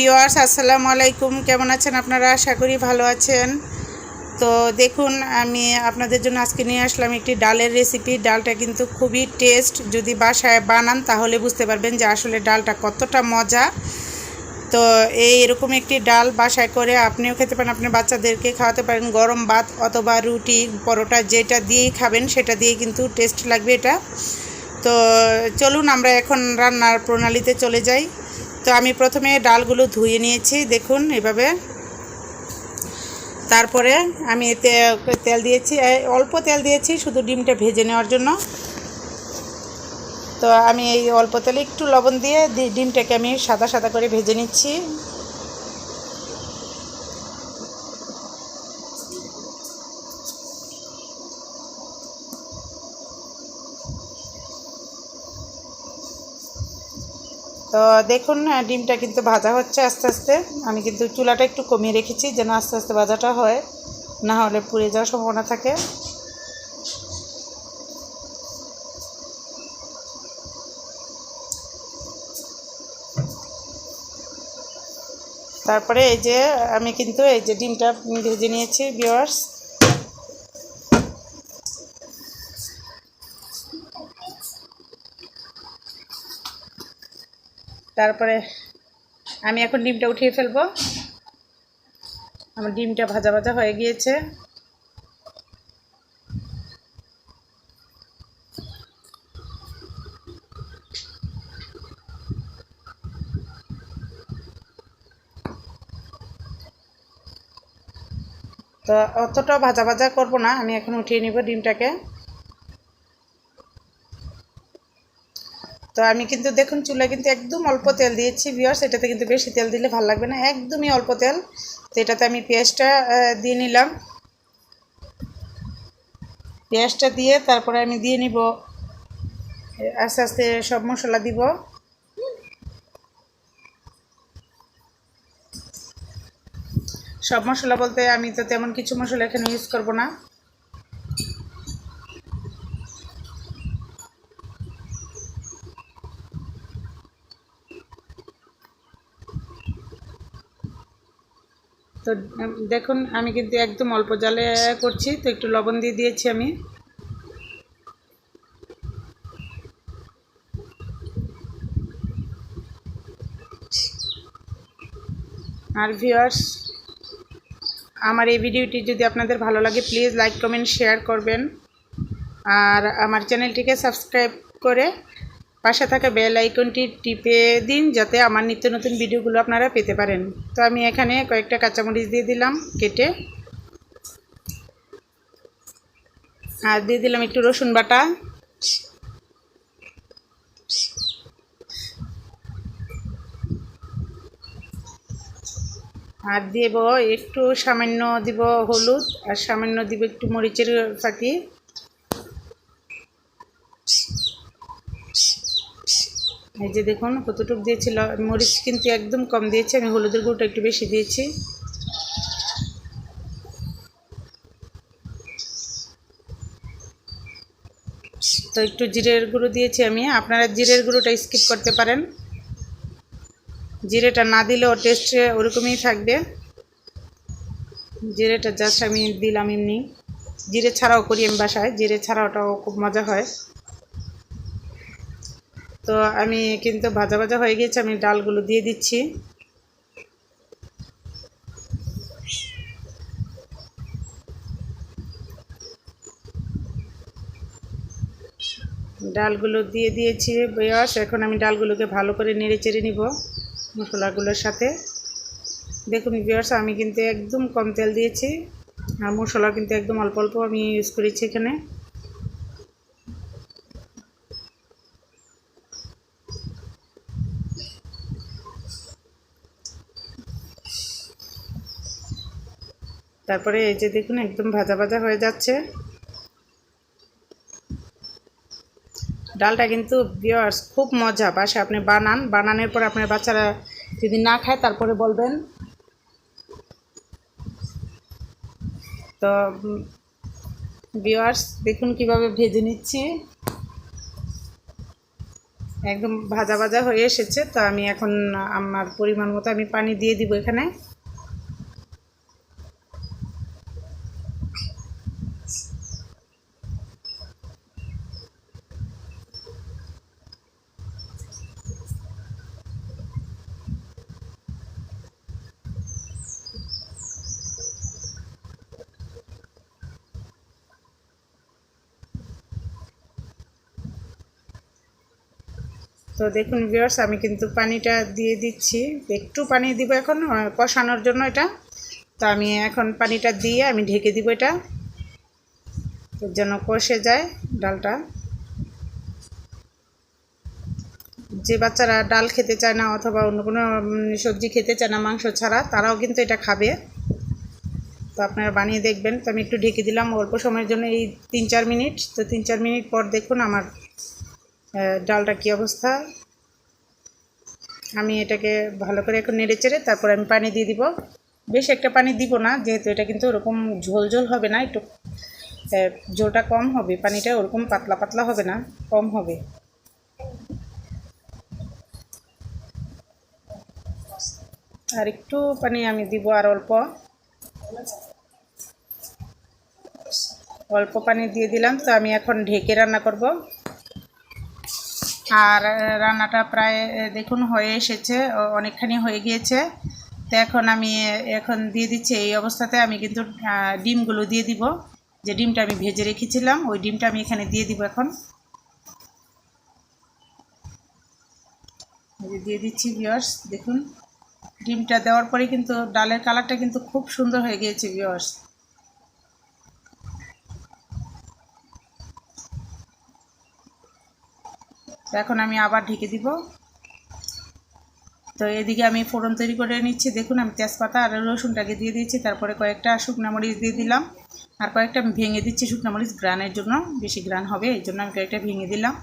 Viewers আসসালামু আলাইকুম, কেমন আছেন আপনারা? আশা করি ভালো আছেন। তো দেখুন, আমি আপনাদের জন্য আজকে নিয়ে আসলাম একটি ডালের রেসিপি। ডালটা কিন্তু খুবই টেস্ট, যদি বাসায় বানান তাহলে বুঝতে পারবেন যে আসলে ডালটা কতটা মজা। তো এরকম একটি ডাল বাসায় করে আপনিও খেতে পারেন, আপনার বাচ্চাদেরকে খাওয়াতে পারেন। গরম ভাত অথবা রুটি, পরোটা যেটা দিয়েই খাবেন সেটা দিয়ে কিন্তু টেস্ট লাগবে এটা। তো চলুন আমরা এখন রান্নার প্রণালীতে চলে যাই। তো আমি প্রথমে ডালগুলো ধুয়ে নিয়েছি, দেখুন এভাবে। তারপরে আমি তেল দিয়েছি, অল্প তেল দিয়েছি শুধু ডিমটা ভেজে নেওয়ার জন্য। তো আমি এই অল্প তেলে একটু লবণ দিয়ে ডিমটাকে আমি সাদা সাদা করে ভেজে নিচ্ছি। তো দেখুন ডিমটা কিন্তু ভাজা হচ্ছে আস্তে আস্তে। আমি কিন্তু চুলাটা একটু কমিয়ে রেখেছি যেন আস্তে আস্তে ভাজাটা হয়, না হলে পুড়ে যাওয়ার সম্ভাবনা থাকে। তারপরে এই যে আমি কিন্তু এই যে ডিমটা ভেজে নিয়েছি ভিউয়ার্স। তারপরে আমি এখন ডিমটা উঠিয়ে ফেলবো। আমার ডিমটা ভাজা ভাজা হয়ে গিয়েছে। তো অতটা ভাজা ভাজা করব না, আমি এখন উঠিয়ে নিব ডিমটাকে। তো আমি কিন্তু দেখুন চুলায় কিন্তু একদম অল্প তেল দিয়েছি ভিউয়ার্স। এটাতে কিন্তু বেশি তেল দিলে ভালো লাগবে না, একদমই অল্প তেল। তো এটাতে আমি পেঁয়াজটা দিয়ে নিলাম। পেঁয়াজটা দিয়ে তারপরে আমি দিয়ে নিব আস্তে আস্তে সব মশলা দিব। সব মশলা বলতে আমি তো তেমন কিছু মশলা এখানে ইউজ করব না। তো দেখুন আমি কিন্তু একদম অল্প জালে করছি, তো একটু লবণ দিয়ে দিয়েছি আমি। আর ভিউয়ার্স, আমার এই ভিডিওটি যদি আপনাদের ভালো লাগে প্লিজ লাইক কমেন্ট শেয়ার করবেন, আর আমার চ্যানেলটিকে সাবস্ক্রাইব করে পাশে থাকা বেল আইকনটি টিপে দিন যাতে আমার নিত্য নতুন ভিডিওগুলো আপনারা পেতে পারেন। তো আমি এখানে কয়েকটা কাঁচামরিচ দিয়ে দিলাম কেটে, আর দিয়ে দিলাম একটু রসুন বাটা, আর দেব একটু সামান্য দিব হলুদ, আর সামান্য দিব একটু মরিচের ফাঁকি। এই যে দেখুন কতটুকু দিয়েছিল, মরিচ কিন্তু একদম কম দিয়েছি, আমি হলুদের গুঁড়োটা একটু বেশি দিয়েছি। তো একটু জিরের গুঁড়ো দিয়েছি আমি, আপনারা জিরের গুঁড়োটা স্কিপ করতে পারেন, জিরেটা না দিলেও টেস্ট ওরকমই থাকবে। জিরেটা জাস্ট আমি দিলাম এমনি, জিরে ছাড়াও করি আমি বাসায়, জিরে ছাড়াওটাও খুব মজা হয়। তো আমি কিন্তু ভাজা ভাজা হয়ে গেছে, আমি ডালগুলো দিয়ে দিচ্ছি। ডালগুলো দিয়ে দিয়েছি ভিউয়ার্স। এখন আমি ডালগুলোকে ভালো করে নেড়ে চেড়ে নিব মশলাগুলোর সাথে। দেখুন ভিউয়ার্স আমি কিন্তু একদম কম তেল দিয়েছি, আর মশলা কিন্তু একদম অল্প অল্প আমি ইউজ করেছি এখানে। তারপরে এই যে দেখুন একদম ভাজা ভাজা হয়ে যাচ্ছে ডালটা। কিন্তু ভিউয়ার্স খুব মজা, বাসায় আপনি বানানোর পর আপনার বাচ্চারা যদি না খায় তারপরে বলবেন। তো ভিউয়ার্স দেখুন কিভাবে ভেজে নিচ্ছি, একদম ভাজা ভাজা হয়ে এসেছে। তো আমি এখন আমার পরিমাণ মতো আমি পানি দিয়ে দিব এখানে। তো দেখুন ভিউয়ার্স, আমি কিন্তু পানিটা দিয়ে দিচ্ছি, একটু পানি দিব এখন কষানোর জন্য এটা। তো আমি এখন পানিটা দিয়ে আমি ঢেকে দিব এটা, যেন কষে যায় ডালটা। যে বাচ্চারা ডাল খেতে চায় না অথবা অন্য কোনো সবজি খেতে চায় না মাংস ছাড়া, তারাও কিন্তু এটা খাবে। তো আপনারা বানিয়ে দেখবেন। তো আমি একটু ঢেকে দিলাম অল্প সময়ের জন্য, এই 3-4 মিনিট। তো 3-4 মিনিট পর দেখুন আমার ডালটা কী অবস্থা। আমি এটাকে ভালো করে এখন নেড়ে চেড়ে তারপর আমি পানি দিয়ে দিব। বেশ একটা পানি দিব না, যেহেতু এটা কিন্তু ওরকম ঝোল ঝোল হবে না, একটু ঝোলটা কম হবে, পানিটা ওরকম পাতলা পাতলা হবে না, কম হবে। আর একটু পানি আমি দিব, আর অল্প অল্প পানি দিয়ে দিলাম। তো আমি এখন ঢেকে রান্না করব। আর রান্নাটা প্রায় দেখুন হয়ে এসেছে, অনেকখানি হয়ে গিয়েছে। তো এখন আমি দিয়ে দিচ্ছি। এই অবস্থাতে আমি কিন্তু ডিমগুলো দিয়ে দিব, যে ডিমটা আমি ভেজে রেখেছিলাম ওই ডিমটা আমি এখানে দিয়ে দিব এখন। দিয়ে দিচ্ছি ভিউয়ার্স, দেখুন ডিমটা দেওয়ার পরে কিন্তু ডালের কালারটা কিন্তু খুব সুন্দর হয়ে গিয়েছে ভিউয়ার্স। তো এখন আমি আবার ঢেকে দিব। তো এদিকে আমি ফোড়ন তৈরি করে নিচ্ছি। দেখুন আমি তেজপাতা আর রসুনটাকে দিয়ে দিয়েছি, তারপরে কয়েকটা শুকনো মরিচ দিয়ে দিলাম, আর কয়েকটা আমি ভেঙে দিচ্ছি শুকনো মরিচ গ্রানের জন্য, বেশি গ্রান হবে এই জন্য আমি কয়েকটা ভেঙে দিলাম।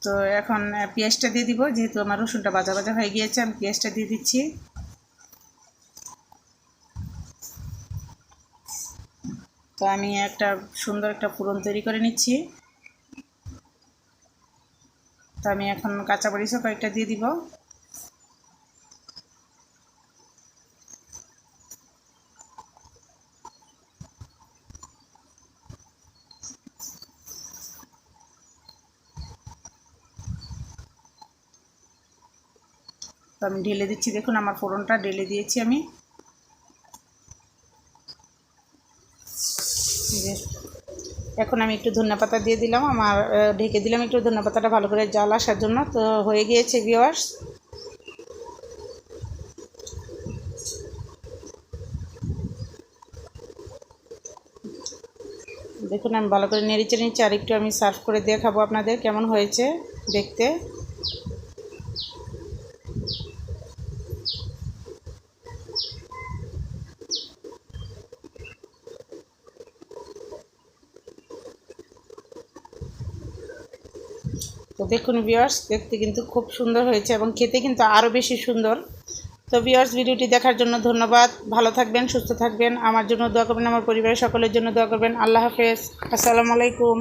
তো এখন পেঁয়াজটা দিয়ে দিব, যেহেতু আমার রসুনটা ভাজা ভাজা হয়ে গিয়েছে আমি পেঁয়াজটা দিয়ে দিচ্ছি। তো আমি একটা সুন্দর একটা ফোড়ন তৈরি করে নিচ্ছি। তো আমি এখন কাঁচামরিচও কয়েকটা দিয়ে দিব। তো আমি ঢেলে দিচ্ছি, দেখুন আমার ফোড়নটা ঢেলে দিয়েছি আমি। এখন আমি একটু ধনেপাতা দিয়ে দিলাম, আমার ঢেকে দিলাম একটু ধনেপাতাটা ভালো করে জাল আসার জন্য। তো হয়ে গিয়েছে ভিউয়ার্স। দেখুন আমি ভালো করে নেড়েচেড়ে নিচ্ছি, আর একটু আমি সার্ভ করে দেখাবো আপনাদের কেমন হয়েছে দেখতে। তো দেখুন ভিউয়ার্স, দেখতে কিন্তু খুব সুন্দর হয়েছে এবং খেতে কিন্তু আরও বেশি সুন্দর। তো ভিউয়ার্স, ভিডিওটি দেখার জন্য ধন্যবাদ। ভালো থাকবেন, সুস্থ থাকবেন, আমার জন্য দোয়া করবেন, আমার পরিবারের সকলের জন্য দোয়া করবেন। আল্লাহ হাফেজ, আসসালামু আলাইকুম।